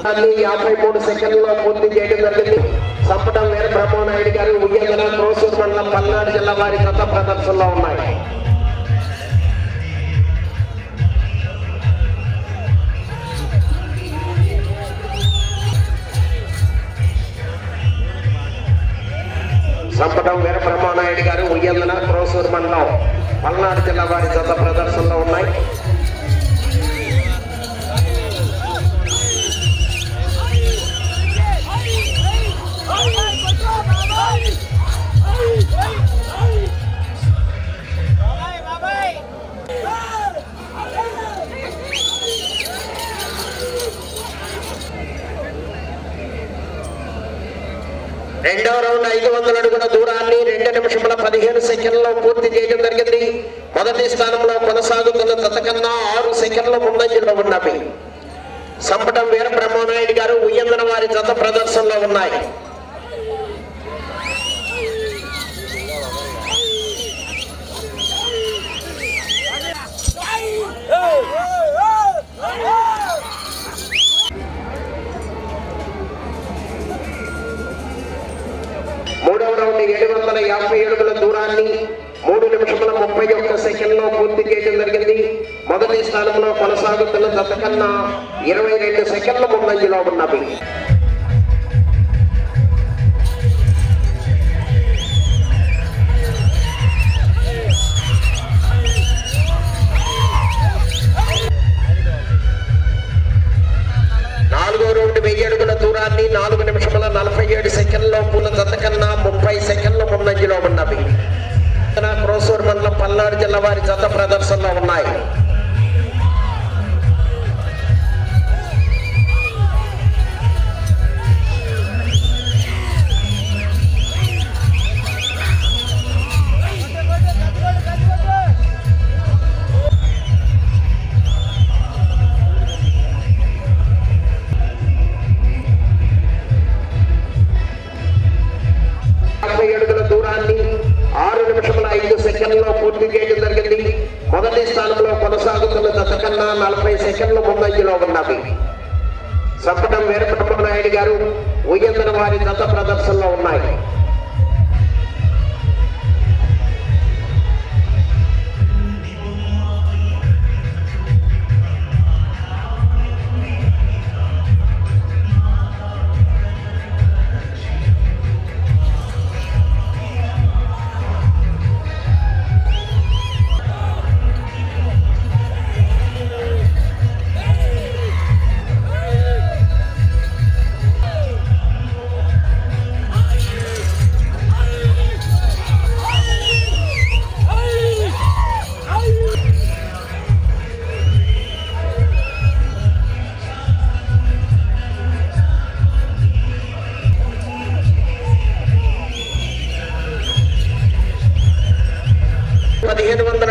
53 సెకండ్లలో పూర్తి చేయడం జరిగింది. సంపటం వీర బ్రహ్మనాయుడు గారు ఉయ్యందన క్రోసూరు మండలం పల్నాడు జిల్లా వారి గత ప్రదర్శనలో ఉన్నాయి. సంపటం వీర బ్రహ్మనాయుడు గారు ఉయ్యందన క్రోసూరు మండలం పల్నాడు జిల్లా వారి గత ప్రదర్శనలో ఉన్నాయి. రెండవ రౌండ్ 500 అడుగుల దూరాన్ని 2 నిమిషముల 15 సెకండ్లలో పూర్తి చేయడం జరిగింది. మొదటి స్థానంలో కొనసాగుతున్న జత కన్నా 6 సెకండ్ల ముందంజలో ఉన్నవి. సంపటం వీర బ్రహ్మనాయుడు గారు ఉయ్యందన వారి జత ప్రదర్శనలో ఉన్నాయి. మూడవ రౌండ్ 750 అడుగుల దూరాన్ని 3 నిమిషముల 31 సెకండ్లో పూర్తి చేయడం జరిగింది. మొదటి స్థానంలో కొనసాగుతున్న జత కన్నా 22 సెకండ్ల ముందంజలో ఉన్నవి. నాలుగో రౌండ్ 1000 అడుగుల దూరాన్ని 4 నిమిషముల 47 సెకండ్లో పూల జత కన్నా 30 సెకండ్ల ముందంజలో ఉన్నవి. క్రోసూరు మండలం పల్నాడు జిల్లా వారి జత ప్రదర్శనలో ఉన్నాయి. పూర్తి చేయడం జరిగింది. మొదటి స్థానంలో కొనసాగుతున్న జత కన్నా 40 సెకండ్ల ముందంజలో ఉన్నవి. సంపటం వీర బ్రహ్మనాయుడు గారు ఉయ్యందన వారి జత ప్రదర్శనలో ఉన్నాయి.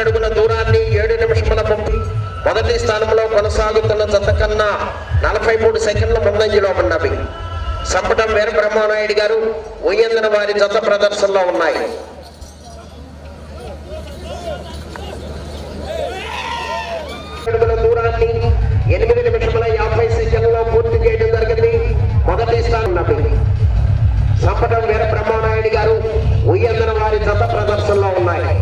అడుగుల దూరాన్ని 7 నిమిషముల 30 మొదటి స్థానంలో కొనసాగుతున్న జత కన్నా 43 సెకండ్ల ముందంజలో ఉన్నవి. సంపటం వీర బ్రహ్మనాయుడు గారు ఉయ్యందన వారి జత ప్రదర్శనలో ఉన్నాయి. అడుగుల దూరాన్ని 8 నిమిషముల 50 సెకండ్లలో పూర్తి చేయడం జరిగింది. మొదటి స్థానం ఉన్నవి. సంపటం వీర బ్రహ్మనాయుడు గారు ఉయ్యందన వారి జత ప్రదర్శనలో ఉన్నాయి.